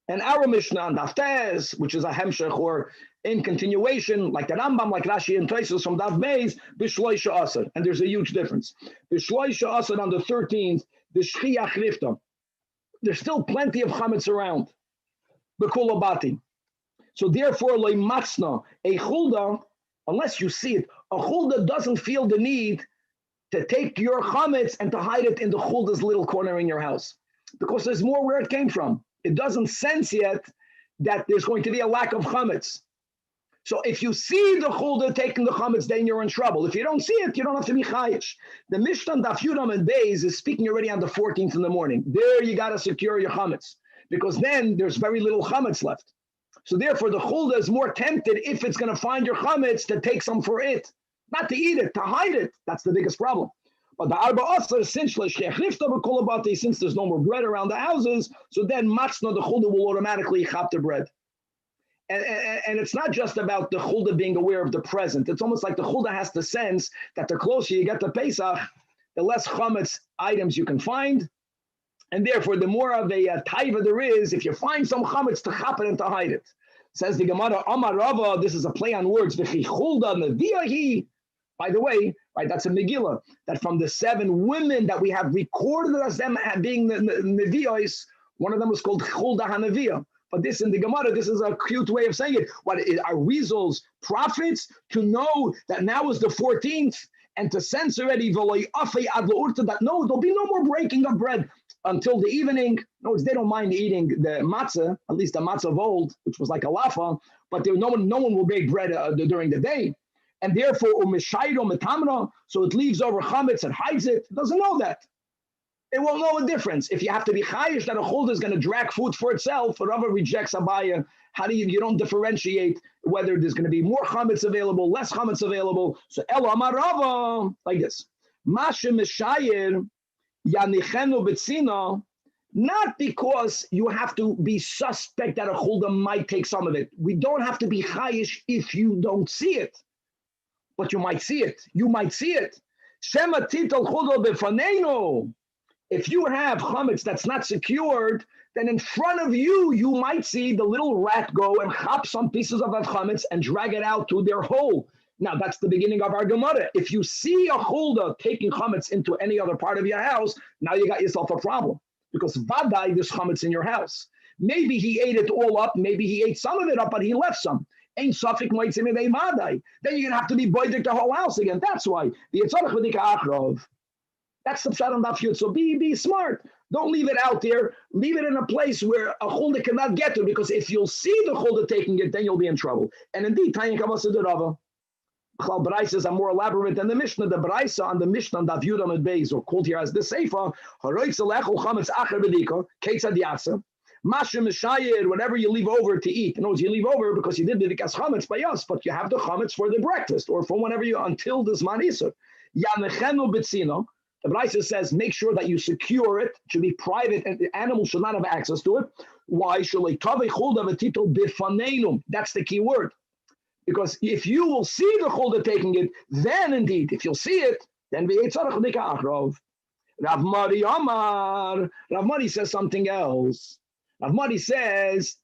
And our Mishnah on Daf Tez, which is a hemshech or in continuation, like the Rambam, like Rashi and Tosfos from Daf Beis, b'shloisha asar. And there's a huge difference. B'shloisha asar on the 13th, b'shchiach rifta. There's still plenty of chametz around. B'kulabati. So therefore, loy matzna, a chulda, unless you see it, a chulda doesn't feel the need to take your chametz and to hide it in the chulda's little corner in your house, because there's more where it came from. It doesn't sense yet that there's going to be a lack of chametz. So if you see the chulda taking the chametz, then you're in trouble. If you don't see it, you don't have to be chayish. The Mishnah Daf Yudam and Beis is speaking already on the 14th in the morning. There you got to secure your chametz, because then there's very little chametz left. So therefore, the chulda is more tempted, if it's going to find your chametz, to take some for it, not to eat it, to hide it. That's the biggest problem. But the arba asar, since there's no more bread around the houses, so then matzna, the chulda will automatically chop the bread. And it's not just about the chulda being aware of the present. It's almost like the chulda has to sense that the closer you get to Pesach, the less chametz items you can find. And therefore, the more of a taiva there is, if you find some chametz, to chop it and to hide it. Says the Gemara, Amar Rava, this is a play on words. By the way, right, that's a Megillah, that from the 7 women that we have recorded as them being the Nevi'os, one of them was called Chulda HaNevi'ah. But this in the Gemara, this is a cute way of saying it. What are weasels prophets to know that now is the 14th and to sense already that no, there'll be no more breaking of bread until the evening. No, they don't mind eating the matzah, at least the matzah of old, which was like a lafa, but no one will bake bread during the day. And therefore, so it leaves over chametz and hides it. It doesn't know that. It won't know a difference. If you have to be chayish that a chulda is going to drag food for itself, Rava rejects Abaya. How do you don't differentiate whether there's going to be more chametz available, less chametz available? So Elo Amar Rava, like this. Mashe Mishayer Yanichenu B'tzina, not because you have to be suspect that a chulda might take some of it. We don't have to be chayish if you don't see it. But you might see it. You might see it. Shema titel chulda b'faneinu. If you have chametz that's not secured, then in front of you, you might see the little rat go and chop some pieces of that chametz and drag it out to their hole. Now, that's the beginning of our Gemara. If you see a chulda taking chametz into any other part of your house, now you got yourself a problem. Because vadai, there's chametz in your house. Maybe he ate it all up. Maybe he ate some of it up, but he left some. Ain't safik moitzim idei vadai. Then you're going to have to be boidik the whole house again. That's why. The yitzarach v'dika achrov. That's the pshat on Daf Yud. So be smart. Don't leave it out there. Leave it in a place where a chulda cannot get to, because if you'll see the chulda taking it, then you'll be in trouble. And indeed, Tayin Kavasa de Rava. Chlal Braisas are more elaborate than the Mishnah. The Braisa on the Mishnah on Daf Yud Amud Beis, or called here as the Seifa, Haroitz Alechol Chametz Acher B'dika, Ketzad Yatsa, Masha Mishayir, whatever you leave over to eat. In other words, you leave over because you did the Dikas Chametz by us, but you have the Chametz for the breakfast, or for whenever you, until the Zman Isur. Yanechenu B'tzino. The Braisa says, make sure that you secure it. It should be private, and the animals should not have access to it. Why? That's the key word. Because if you will see the chulda taking it, then indeed, if you'll see it, then Rav Mari Amar. Rav Mari says something else. Rav Mari says,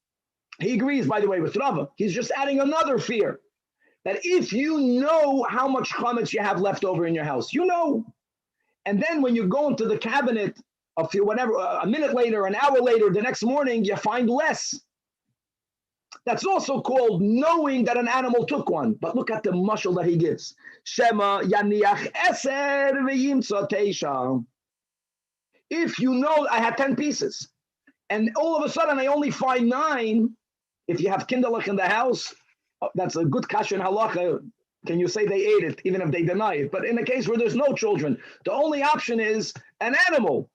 he agrees, by the way, with Rava. He's just adding another fear. That if you know how much chametz you have left over in your house, you know. And then when you go into the cabinet a few, whatever, a minute later, an hour later, the next morning, you find less. That's also called knowing that an animal took one. But look at the mashal that he gives. Shema yaniach eser v'yimtza teisha. If you know I had 10 pieces, and all of a sudden I only find 9, if you have kinderlich in the house, that's a good kasha in halacha. Can you say they ate it, even if they deny it? But in a case where there's no children, the only option is an animal.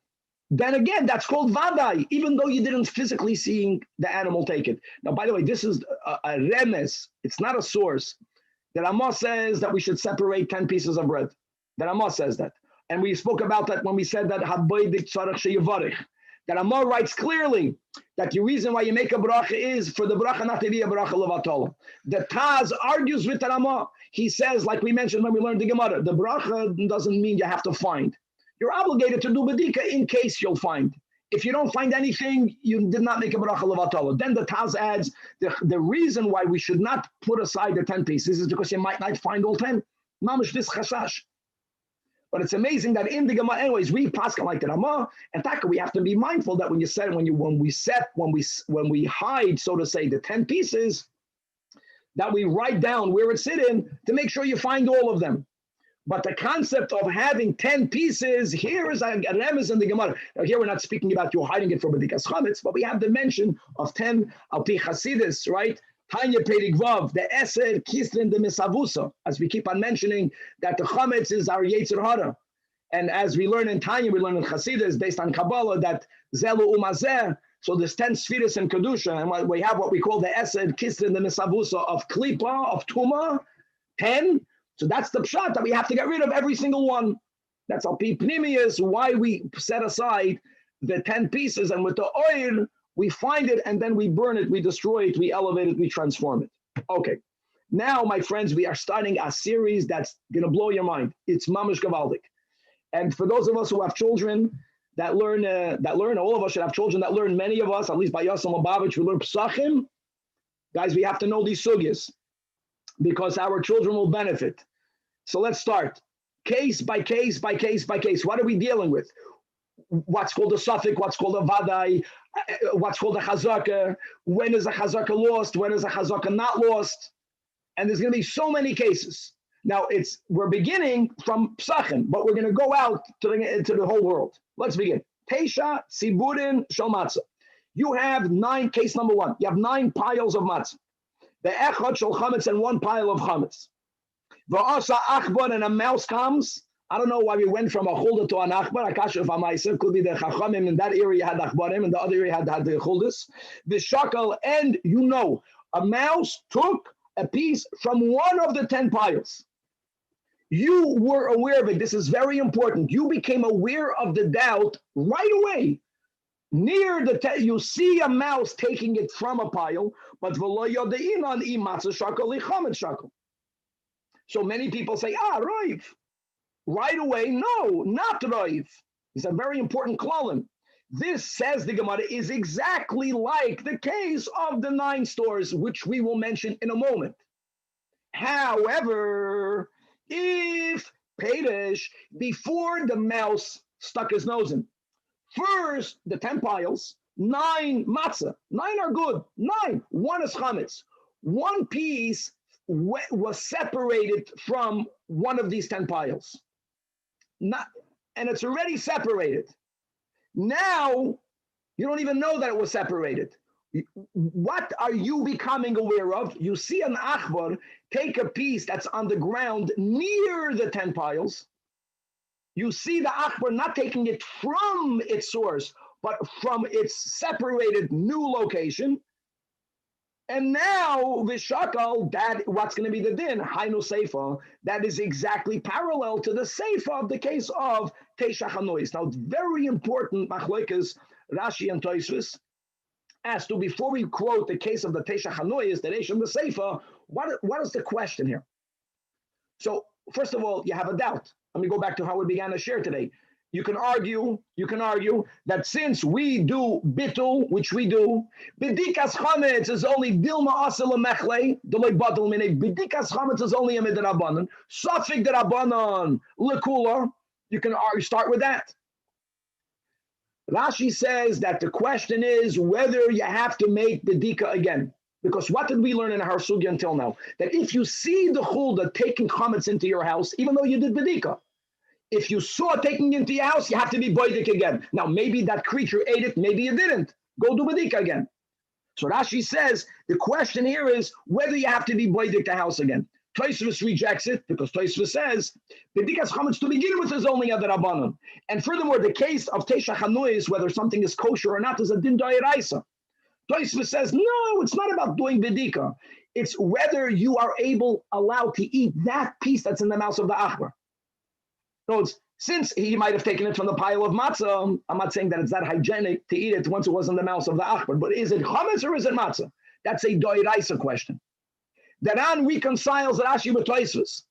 Then again, that's called vadai, even though you didn't physically see the animal take it. Now, by the way, this is a remes. It's not a source. The Ramah says that we should separate 10 pieces of bread. The Ramah says that. And we spoke about that when we said that habaydik tzarech sheyivarich. The Ramah writes clearly that the reason why you make a bracha is for the bracha not to be a bracha levatol. The Taz argues with the Ramah. He says, like we mentioned when we learned the Gemara, the bracha doesn't mean you have to find. You're obligated to do bedika in case you'll find. If you don't find anything, you did not make a bracha levatol. Then the Taz adds, the reason why we should not put aside the 10 pieces is because you might not find all 10. Mamish this chashash. But it's amazing that in the Gemara, anyways, we pascha like the Ramah, and Taka, we have to be mindful that when we hide, so to say, the 10 pieces, that we write down where it's sitting to make sure you find all of them. But the concept of having 10 pieces, here is a remes in the Gemara. Now here we're not speaking about you hiding it for bedikas chametz, but we have the mention of 10 al pi chasidus, right? Tanya Perigvav, the Eser Kisrin de Misavusa, as we keep on mentioning that the Chametz is our Yetzer Hara. And as we learn in Tanya, we learn in Chassidus, based on Kabbalah, that Zelu Umazeh, so there's 10 Sfiris in Kedusha, and we have what we call the Eser Kisrin de Misavusa of Klipa, of Tuma, 10. So that's the pshat that we have to get rid of every single one. That's Al Pi Pnimius, why we set aside the 10 pieces, and with the oil, we find it and then we burn it, we destroy it, we elevate it, we transform it. Okay, now my friends, we are starting a series that's gonna blow your mind. It's mamish gavaldik. And for those of us who have children that learn, all of us should have children that learn, many of us, at least by Yasam Lubavitch, we learn Pesachim. Guys, we have to know these sugyas because our children will benefit. So let's start. Case by case by case by case. What are we dealing with? What's called a suffix, what's called a vadai, what's called a chazaka, when is a chazaka lost, when is a chazaka not lost, and there's going to be so many cases. Now we're beginning from Pesachim, but we're going to go out to the whole world. Let's begin. Teisha Siburin Shel Matzah. You have 9, case number 1, you have 9 piles of matzah. The echad shel chametz and 1 pile of chametz. V'asa achbar, and a mouse comes. I don't know why we went from a chulda to an achbar. Akasha if Amaisa could be the chachamim in that area had achbarim, and the other area had the chuldas. The shakal, and a mouse took a piece from one of the 10 piles. You were aware of it. This is very important. You became aware of the doubt right away. Near you see a mouse taking it from a pile, but v'lo yodein on imatzah shakal lichamet shakal. So many people say, right. Right away, no, not Raif. It's a very important klalim. This, says the Gemara, is exactly like the case of the 9 stores, which we will mention in a moment. However, if Perish, before the mouse stuck his nose in, first the 10 piles, 9 matzah, 9 are good, 9, 1 is chametz. 1 piece was separated from one of these 10 piles. And it's already separated. Now, you don't even know that it was separated. What are you becoming aware of? You see an achbar take a piece that's on the ground near the 10 piles. You see the achbar not taking it from its source, but from its separated new location. And now v'shakal, that what's going to be the din? Hainu seifa. That is exactly parallel to the seifa of the case of Teisha Chanois. Now, it's very important, machlokes Rashi and Tosfos, as to before we quote the case of the Teisha Chanois, the Reish and the seifa. What is the question here? So, first of all, you have a doubt. Let me go back to how we began to share today. You can argue that since we do bitul, which we do, bedikas chametz is only dilma asel mechle, delay batul minay. Bedikas chametz is only a midrabanan. Safik derabanan lekula. You can argue, start with that. Rashi says that the question is whether you have to make bedika again. Because what did we learn in our sugya until now? That if you see the chulda taking chametz into your house, even though you did bedika, if you saw it taking into your house, you have to be boidik again. Now, maybe that creature ate it, maybe you didn't. Go do bedika again. So Rashi says the question here is whether you have to be boidik the house again. Tosfos rejects it because Tosfos says bedikas chametz to begin with is only a derabanan. And furthermore, the case of teisha chanuis, whether something is kosher or not, is a din d'oraisa. Tosfos says no, it's not about doing bedika. It's whether you are allowed to eat that piece that's in the mouth of the achbar. So since he might have taken it from the pile of matzah, I'm not saying that it's that hygienic to eat it once it was in the mouth of the achbar, but is it chametz or is it matzah? That's a d'oraisa question. The Ran reconciles Rashi with Tosfos.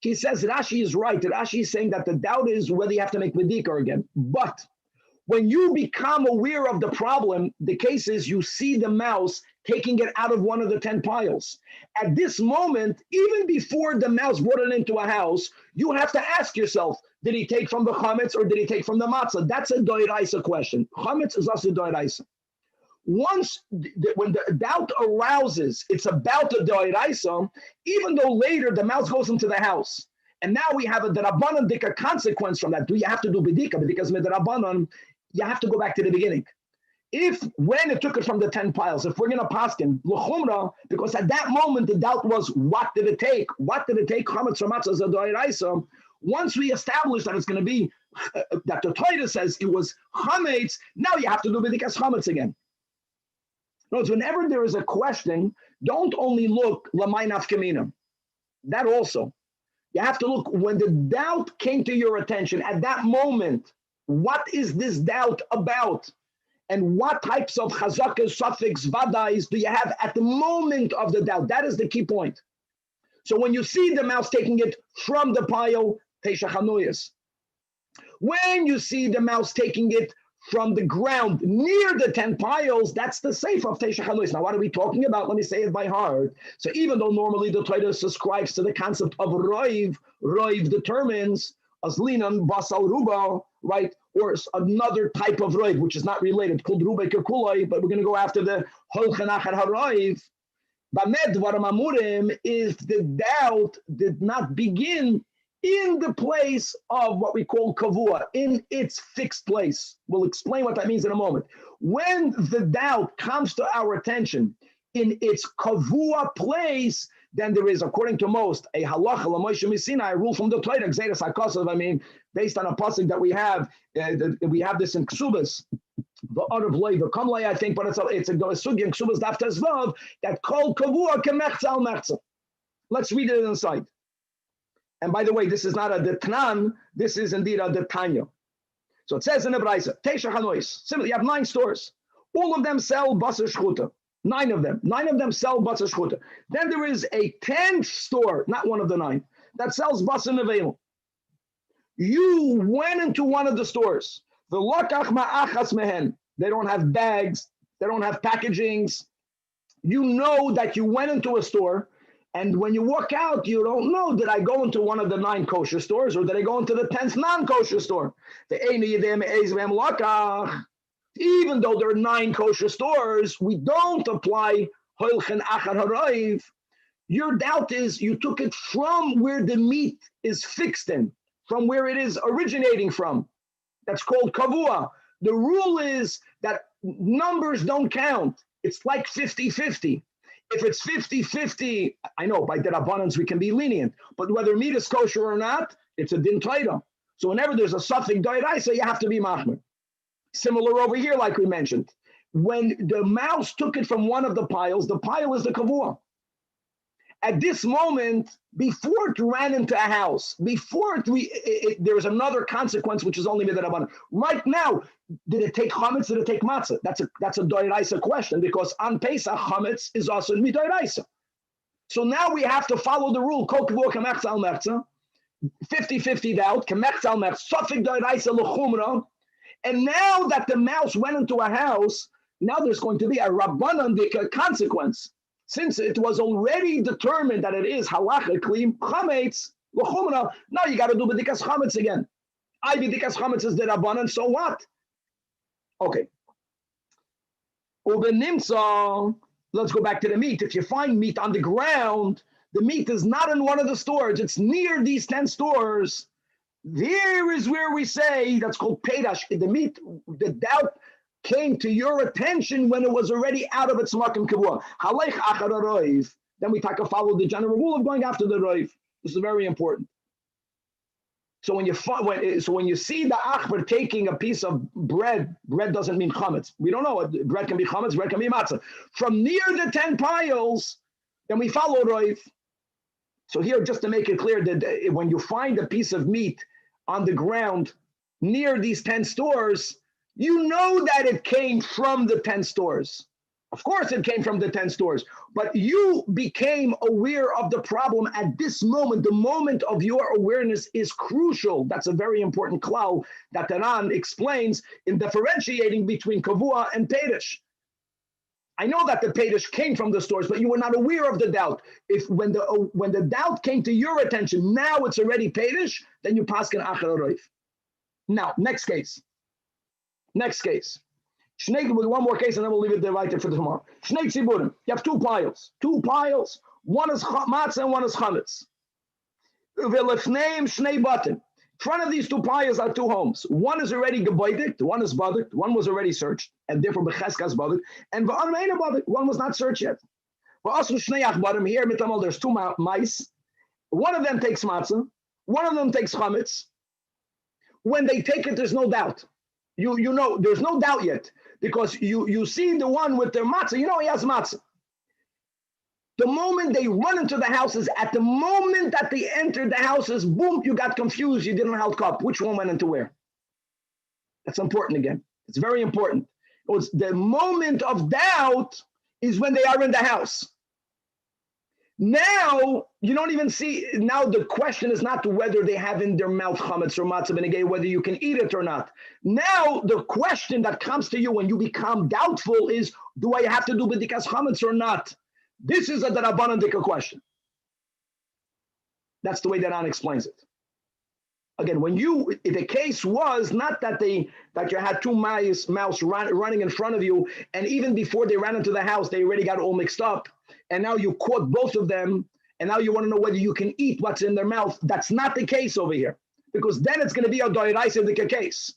He says Rashi is right. Rashi is saying that the doubt is whether you have to make bedika again. But when you become aware of the problem, the case is you see the mouse taking it out of one of the 10 piles. At this moment, even before the mouse brought it into a house, you have to ask yourself, did he take from the chametz or did he take from the matzah? That's a d'oraisa question. Chametz is also d'oraisa. Once, when the doubt arouses, it's about the d'oraisa, even though later the mouse goes into the house. And now we have a d'rabanan dika consequence from that. Do you have to do bedika? Because with d'rabanan, you have to go back to the beginning. When it took it from the 10 piles, if we're going to paskin, l'chumra, because at that moment the doubt was, what did it take? What did it take? Chametz or matzah as a d'oraisa. Once we establish that it's going to be, that the Torah says it was chametz, now you have to do bedikas chametz again. Notice, whenever there is a question, don't only look lamay nafkamina. That also. You have to look when the doubt came to your attention at that moment. What is this doubt about? And what types of chazakas, suffix, vadais do you have at the moment of the doubt? That is the key point. So when you see the mouse taking it from the pile, teisha chanuyas. When you see the mouse taking it from the ground near the 10 piles, that's the safe of teisha chanuyas. Now, what are we talking about? Let me say it by heart. So even though normally the Torah subscribes to the concept of roiv determines as linan basal ruba, right? Or another type of roiv, which is not related, called ruba kekuloi, but we're going to go after the holchanach and haroiv. Bamed varamamurim is the doubt did not begin in the place of what we call kavua, in its fixed place. We'll explain what that means in a moment. When the doubt comes to our attention in its kavua place, then there is, according to most, a halacha l'Moshe Misina, a rule from the Torah, Gzeiras HaKosov, based on a pasuk that we have this in Ksubas, the Arav Loi, the Kamlai, I think, but it's a sugya in Ksubas Daf Tezvav, that called kavua kemechza al mechza. Let's read it inside. And by the way, this is not a detnan, this is indeed a detanya. So it says in the Braisa, Teisha Chanois, simply you have 9 stores. All of them sell basar shchuta. 9 of them sell basar shchuta. Then there is a 10th store, not one of the 9, that sells basar neveil. You went into one of the stores. The lokach ma'achas mehen. They don't have bags. They don't have packagings. You know that you went into a store. And when you walk out, you don't know, did I go into one of the 9 kosher stores or did I go into the 10th non-kosher store? Even though there are 9 kosher stores, we don't apply holchen achar harayv. Your doubt is you took it from where the meat is fixed in, from where it is originating from. That's called kavua. The rule is that numbers don't count. It's like 50-50. If it's 50-50, I know by the abundance we can be lenient, but whether meat is kosher or not, it's a din Torah. So whenever there's a suffix d'oraisa, you have to be machmer. Similar over here, like we mentioned. When the mouse took it from one of the pile is the kavua. At this moment, before it ran into a house, there's another consequence, which is only midrabanan. Right now, did it take chametz? Did it take matzah? That's a d'oraisa question, because on Pesach, chametz is also midoraisa. So now we have to follow the rule, kol kavua k'mechza al mechza, 50-50 doubt, k'mechza al mechza, suffix d'oraisa l'chumra. And now that the mouse went into a house, now there's going to be a rabbanan consequence. Since it was already determined that it is halachically chametz l'chumra, now you got to do b'dikas chametz again. I b'dikas chametz is the rabbanan, so what? Okay. Ubenimsa, let's go back to the meat. If you find meat on the ground, the meat is not in one of the stores. It's near these 10 stores. There is where we say, that's called pedash. The meat, the doubt came to your attention when it was already out of its makom kavua. Halech achar haroiv. Then we follow the general rule of going after the roiv. This is very important. So when you see the achbar taking a piece of bread, bread doesn't mean chametz. We don't know. Bread can be chametz, bread can be matzah. From near the 10 piles, then we follow roiv. So here, just to make it clear, that when you find a piece of meat on the ground near these 10 stores, you know that it came from the 10 stores. Of course, it came from the 10 stores, but you became aware of the problem at this moment. The moment of your awareness is crucial. That's a very important klal that Tanan explains in differentiating between kavua and pedish. I know that the pedish came from the stores, but you were not aware of the doubt. When the doubt came to your attention, now it's already pedish, then you paskin achar haroiv. Now, next case. One more case, and then we'll leave it there right there for tomorrow. Shnei tziburim. You have 2 piles. 2 piles. One is matzah and one is chametz. V'lefneim shnei batim. In front of these 2 piles are 2 homes. One is already gebaidik, one is badik, one was already searched, and therefore becheskas badik, and v'an meina badik, one was not searched yet. V'asu shnei achbarim. Here, mitamal, there's 2 mice. One of them takes matzah, one of them takes chametz. When they take it, there's no doubt. You know, there's no doubt yet, because you see the one with the matzah, you know he has matzah. The moment they run into the houses, at the moment that they entered the houses, boom, you got confused, you didn't hold cup. Which one went into where? That's important again. It's very important. It's the moment of doubt is when they are in the house. Now, you don't even see, now the question is not whether they have in their mouth chametz or matzah benegay, whether you can eat it or not. Now, the question that comes to you when you become doubtful is, do I have to do b'dikas chametz or not? This is a Darabanan Dika question. That's the way that An explains it. Again, if the case was not that you had 2 mouse running in front of you, and even before they ran into the house, they already got all mixed up, and now you caught both of them, and now you want to know whether you can eat what's in their mouth. That's not the case over here, because then it's going to be a doiraisa dika case.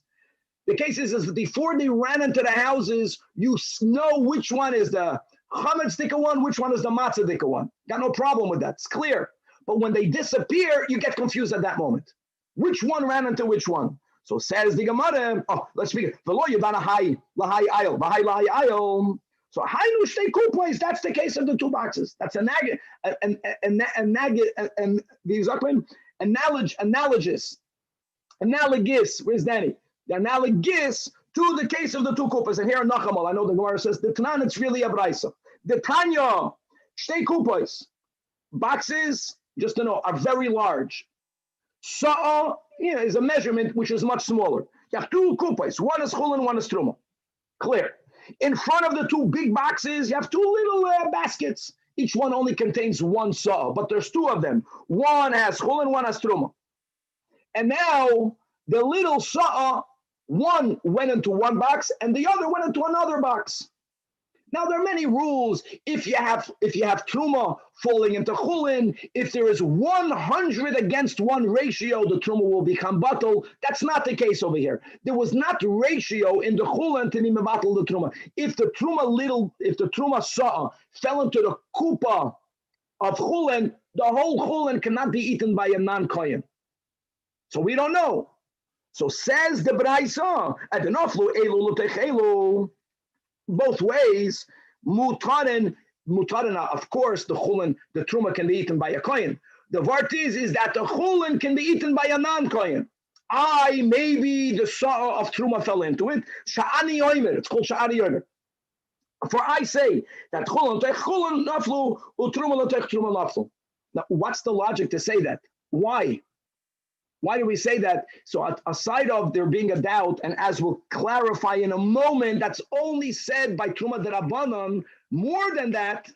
The case is that before they ran into the houses, you know which one is the chametz dika one, which one is the matzah dika one. Got no problem with that. It's clear. But when they disappear, you get confused at that moment. Which one ran into which one? So says the Gemara. Oh, let's speak. V'lo yadana hai lahai ayil, lahai lahai ayil. So hainu shtei kupos. That's the case of the 2 boxes. That's analogous. Where's Danny? The analogous to the case of the 2 kupos. And here in Nachamal, I know the Gemara says the Tanan, it's really a brayso. The Tanya shtei kupos boxes, just to know, are very large. Sa'a is a measurement which is much smaller. You have 2 kupos. One is chulin, one is truma. Clear. In front of the 2 big boxes, you have 2 little baskets. Each one only contains 1 sa'a, but there's 2 of them. One has chulin, one has truma. And now the little sa'a, one went into one box and the other went into another box. Now there are many rules. If you have truma falling into chulin, if there is 100 against 1 ratio, the truma will become batal. That's not the case over here. There was not ratio in the chulin to be mevatel the truma. If the truma sa'a fell into the kupa of chulin, the whole chulin cannot be eaten by a non-kohen. So we don't know. So says the Braisa, at the noflu elu l'techelu. Both ways, mutarin, of course, the chulin, the truma can be eaten by a kohen. The vart is that the chulin can be eaten by a non-kohen. Maybe the sa'a of truma fell into it. Sha'ani yomer, it's called sha'ani yomer. For I say that chulin tech chulin naflu, utruma tech truma naflu. Now, what's the logic to say that? Why? Why do we say that? So aside of there being a doubt, and as we'll clarify in a moment, that's only said by Truma D'Rabbanan. More than that,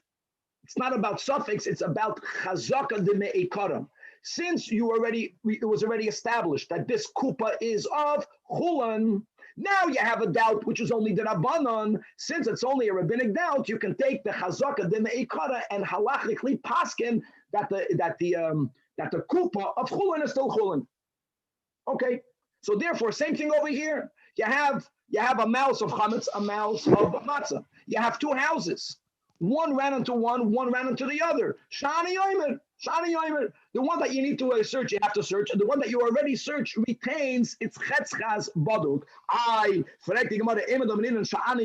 it's not about suffix, it's about Chazaka de Me'ikaram. Since it was already established that this kupa is of Chulan, Now you have a doubt, which is only the Rabbanon. Since it's only a rabbinic doubt, you can take the Chazaka, the Meikara, and halachically paskin that the kupa of chulin is still chulin. Okay, so therefore, same thing over here. You have a mouse of chametz, a mouse of matzah. You have two houses. One ran into one ran into the other. Shani Yomer. The one that you need to search, you have to search. And the one that you already searched retains its chetzchaz baduk. Shani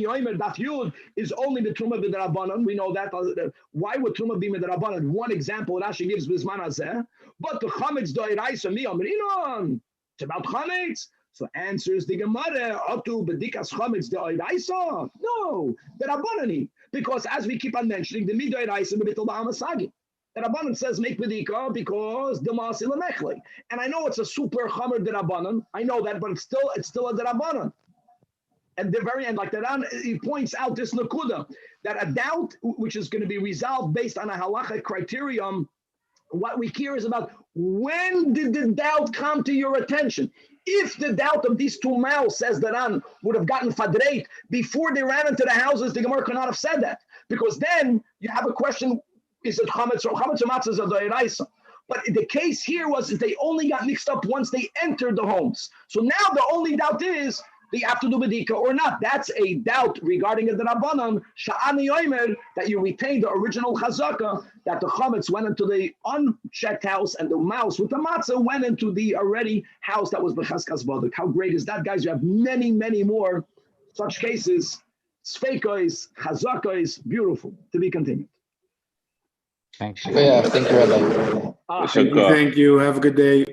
Yomer, that yud is only the truma b'derabanan. We know that. Why would truma be b'derabanan? One example Rashi gives b'zman hazeh. But the chametz do'iraisa mi amrinon. It's about chametz. So answers the Gemara, Atu b'dikas chametz do'iraisa. No, the Rabbanani. Because as we keep on mentioning, the midoiraisa b'bitul ba'amasagi. The Rabbanan says make b'dika because the ma'asi lemechle. And I know it's a super chamer the Rabbanan. I know that, but it's still a Rabbanan. At the very end, like that, he points out this nakuda that a doubt which is going to be resolved based on a halachic criterion. What we care is about when did the doubt come to your attention? If the doubt of these two mouths, says the Ran, would have gotten fadreit before they ran into the houses, the Gemara could not have said that. Because then you have a question, is it chametz or matzah or do'iraisa? But the case here was they only got mixed up once they entered the homes. So now the only doubt is, do you have to do bedika or not? That's a doubt regarding the Rabbanan, Sha'ani Yomer, that you retain the original chazaka, that the chametz went into the unchecked house and the mouse with the matzah went into the already house that was b'chazkas baduk. How great is that, guys? You have many, many more such cases. Sfeikois, chazakais, beautiful. To be continued. Thank you. Yeah, thank you, Rabbi. Thank you. Have a good day.